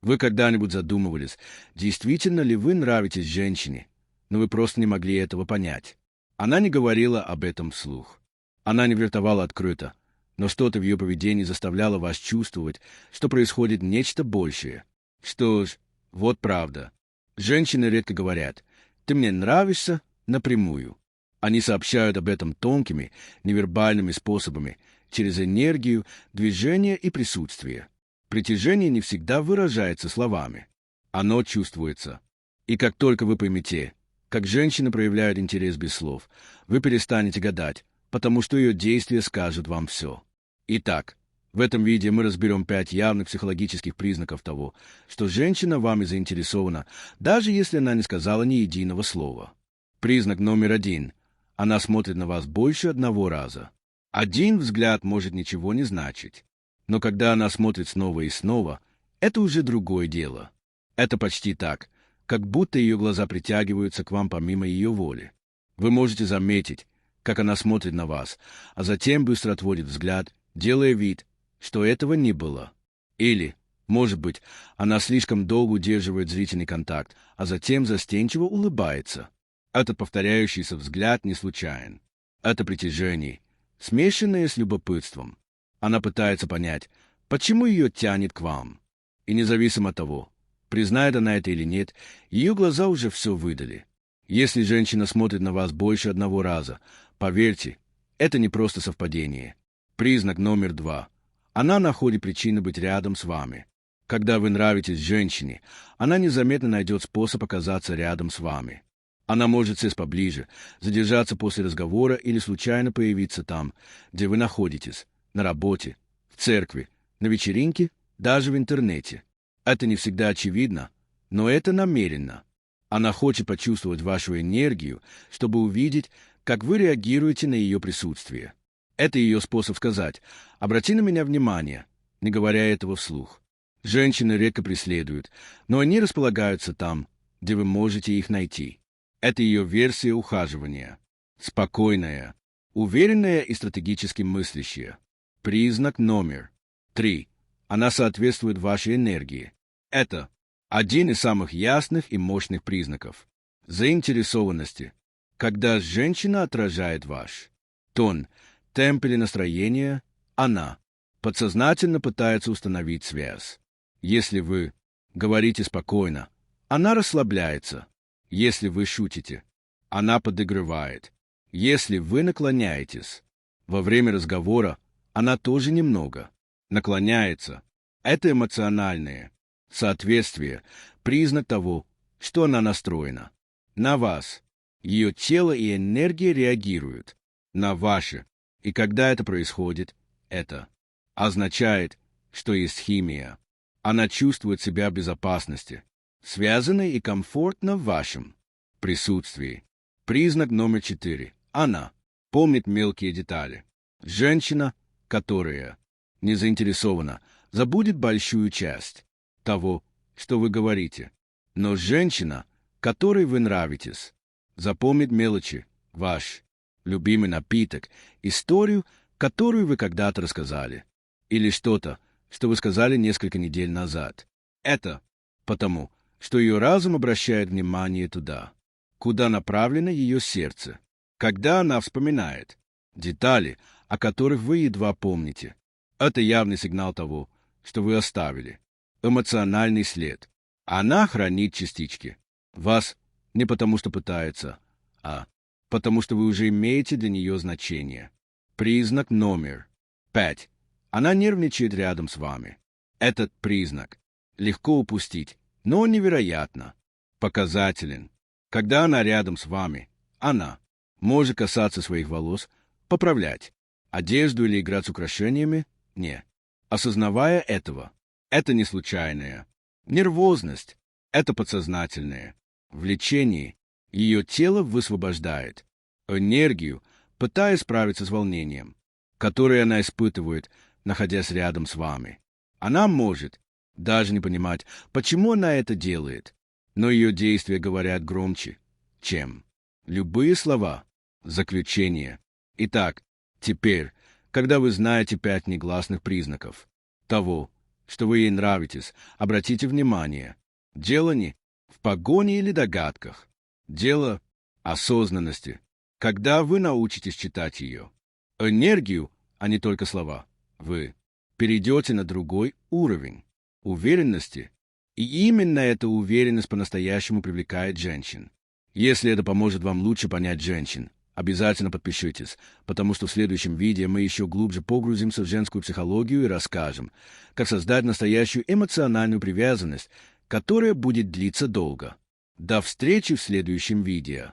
Вы когда-нибудь задумывались, действительно ли вы нравитесь женщине, но вы просто не могли этого понять? Она не говорила об этом вслух. Она не флиртовала открыто, но что-то в ее поведении заставляло вас чувствовать, что происходит нечто большее. Что ж, вот правда. Женщины редко говорят «ты мне нравишься» напрямую. Они сообщают об этом тонкими, невербальными способами, через энергию, движение и присутствие. Притяжение не всегда выражается словами. Оно чувствуется. И как только вы поймете, как женщина проявляет интерес без слов, вы перестанете гадать, потому что ее действия скажут вам все. Итак, в этом видео мы разберем 5 явных психологических признаков того, что женщина вами заинтересована, даже если она не сказала ни единого слова. Признак номер 1. Она смотрит на вас больше одного раза. Один взгляд может ничего не значить. Но когда она смотрит снова и снова, это уже другое дело. Это почти так, как будто ее глаза притягиваются к вам помимо ее воли. Вы можете заметить, как она смотрит на вас, а затем быстро отводит взгляд, делая вид, что этого не было. Или, может быть, она слишком долго удерживает зрительный контакт, а затем застенчиво улыбается. Этот повторяющийся взгляд не случайен. Это притяжение, смешанное с любопытством. Она пытается понять, почему ее тянет к вам. И независимо от того, признает она это или нет, ее глаза уже все выдали. Если женщина смотрит на вас больше одного раза, поверьте, это не просто совпадение. Признак номер 2. Она находит причины быть рядом с вами. Когда вы нравитесь женщине, она незаметно найдет способ оказаться рядом с вами. Она может сесть поближе, задержаться после разговора или случайно появиться там, где вы находитесь, на работе, в церкви, на вечеринке, даже в интернете. Это не всегда очевидно, но это намеренно. Она хочет почувствовать вашу энергию, чтобы увидеть, как вы реагируете на ее присутствие. Это ее способ сказать «обрати на меня внимание», не говоря этого вслух. Женщины редко преследуют, но они располагаются там, где вы можете их найти. Это ее версия ухаживания. Спокойная, уверенная и стратегически мыслящая. Признак номер 3. Она соответствует вашей энергии. Это один из самых ясных и мощных признаков заинтересованности, когда женщина отражает ваш тон, темп или настроение, она подсознательно пытается установить связь. Если вы говорите спокойно, она расслабляется. Если вы шутите, она подыгрывает. Если вы наклоняетесь во время разговора, она тоже немного наклоняется. Это эмоциональное соответствие, признак того, что она настроена на вас. Ее тело и энергия реагируют на ваши. И когда это происходит, это означает, что есть химия. Она чувствует себя в безопасности, связанной и комфортно в вашем присутствии. Признак номер 4. Она помнит мелкие детали. Женщина, которая не заинтересована, забудет большую часть того, что вы говорите. Но женщина, которой вы нравитесь, запомнит мелочи, ваш любимый напиток, историю, которую вы когда-то рассказали, или что-то, что вы сказали несколько недель назад. Это потому, что ее разум обращает внимание туда, куда направлено ее сердце. Когда она вспоминает детали, о которых вы едва помните, это явный сигнал того, что вы оставили эмоциональный след. Она хранит частички вас не потому, что пытается, а потому, что вы уже имеете для нее значение. Признак номер 5. Она нервничает рядом с вами. Этот признак легко упустить, но невероятно показателен. Когда она рядом с вами, она может касаться своих волос, поправлять одежду или играть с украшениями, не осознавая этого. Это не случайное. Нервозность — это подсознательное. Влечение ее тело высвобождает энергию, пытаясь справиться с волнением, которое она испытывает, находясь рядом с вами. Она может даже не понимать, почему она это делает, но ее действия говорят громче, чем любые слова. Заключение. Итак, теперь, когда вы знаете 5 негласных признаков того, что вы ей нравитесь, обратите внимание. Дело не в погоне или догадках. Дело осознанности. Когда вы научитесь читать ее, энергию, а не только слова, вы перейдете на другой уровень уверенности. И именно эта уверенность по-настоящему привлекает женщин. Если это поможет вам лучше понять женщин, обязательно подпишитесь, потому что в следующем видео мы еще глубже погрузимся в женскую психологию и расскажем, как создать настоящую эмоциональную привязанность, которая будет длиться долго. До встречи в следующем видео.